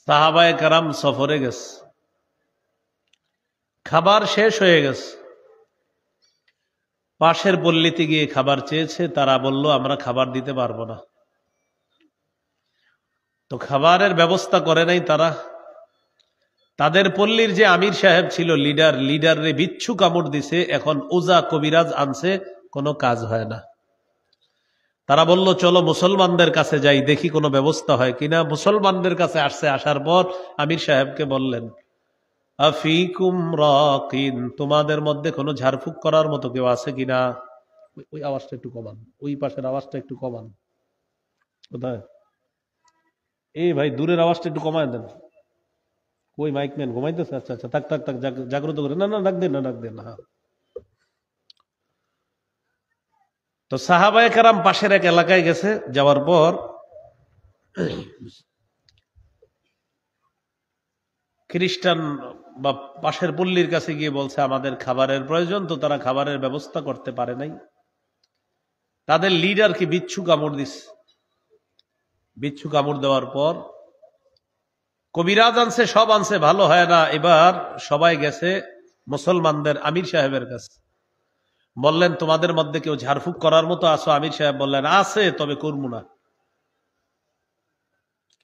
সাহাবায়ে কেরাম সফরে গেছে, খাবার শেষ হয়ে গেছে, পাশের পল্লীতে গিয়ে খাবার চেয়েছে, তারা বলল আমরা খাবার দিতে পারবো না। তো খাবারের ব্যবস্থা করে নাই তারা। তাদের পল্লীর যে আমির সাহেব ছিল, লিডারে বিচ্ছু কামড় দিছে, এখন ওজা কবিরাজ আনছে, কোনো কাজ হয় না। তারা বলল চলো মুসলমানদের কাছে যাই, দেখি কোনো ব্যবস্থা হয় কিনা। মুসলমানদের কাছে আসছে, আসার পর আমির সাহেবকে বললেন আফিকুম রাকিন, তোমাদের মধ্যে কোনো ঝাড়ফুঁক করার মতো কেউ আছে কিনা। ওই আওয়াজটা একটু কমান, ওই পাশের আওয়াজটা একটু কমান। কোথায় এই ভাই, দূরের আওয়াজটা একটু কমায় দেন। ওই মাইক ম্যান ঘুমাইতেছে? আচ্ছা আচ্ছা, থাক থাক থাক, জাগ্রত করে। না না, ডাক দেন না, ডাক দেন না। তো সাহাবায়ে কেরাম পাশের এক এলাকায় গেছে, যাওয়ার পর খ্রিস্টান বা পাশের পল্লীর কাছে গিয়ে বলছে আমাদের খাবারের প্রয়োজন। তো তারা খাবারের ব্যবস্থা করতে পারে নাই। তাদের লিডারকে বিচ্ছু কামড় দিস। বিচ্ছু কামড় দেওয়ার পর কবিরাজ আনছে, সব আনছে, ভালো হয় না। এবার সবাই গেছে মুসলমানদের আমির সাহেবের কাছে, বললেন তোমাদের মধ্যে কেউ ঝাড়ফুঁক করার মতো আছো? আমির সাহেব বললেন আছে, তবে করবো না।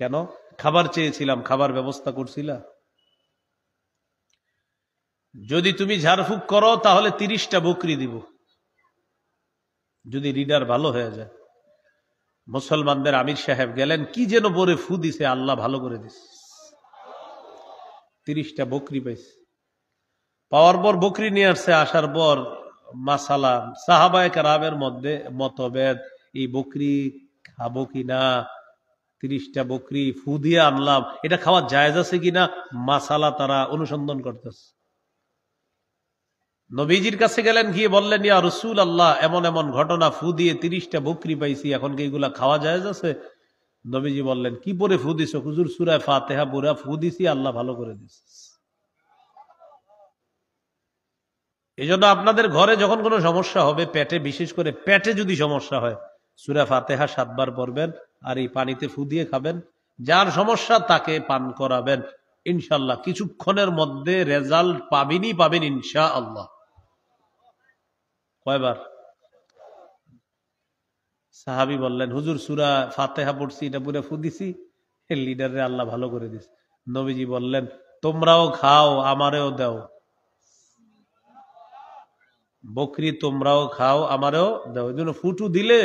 কেন? খাবার চেয়েছিলাম, খাবার ব্যবস্থা করছিলা। যদি তুমি ঝাড়ফুঁক করো তাহলে 30টা বকরি দিব, যদি লিডার ভালো হয়ে যায়। মুসলমানদের আমির সাহেব গেলেন, কি যেন বলে ফু দিছে, আল্লাহ ভালো করে দিছে, 30টা বকরি পাইছে। পাওয়ার পর বকরি নিয়ে আসছে, আসার পর মাসালা সাহাবায়ে কেরামের মধ্যে মতভেদ, এই বকরি খাবো কিনা। 30টা বকরি ফু দিয়ে আনলাম, এটা খাওয়া জায়েজ আছে কিনা মাসালা তারা অনুসন্ধান করতেছে। নবীজির কাছে গেলেন, গিয়ে বললেন ইয়া রাসূলুল্লাহ, এমন এমন ঘটনা, ফু দিয়ে 30টা বকরি পাইছি, এখন কি এগুলা খাওয়া জায়েজ আছে? নবীজি বললেন কি পরে ফু দিছো? হুজুর সূরা ফাতিহা পড়ে ফু দিছি, আল্লাহ ভালো করে দিছে। এই জন্য আপনাদের ঘরে যখন কোনো সমস্যা হবে, পেটে, বিশেষ করে পেটে যদি সমস্যা হয়, সূরা ফাতিহা 7 বার পড়বেন, আর এই পানিতে ফু দিয়ে খাবেন। যার সমস্যা তাকে পান করাবেন, ইনশাআল্লাহ কিছুক্ষণের মধ্যে রেজাল্ট পাবেন ইনশাআল্লাহ। কয়বার? সাহাবী বললেন হুজুর সূরা ফাতিহা পড়ছি, এটা পুরো ফু দিছি, লিডারে আল্লাহ ভালো করে দিছে। নবীজি বললেন তোমরাও খাও, আমারেও দাও। বকরি তোমরাও খাও, আমারও দাও। এই জন্য ফুটু দিলে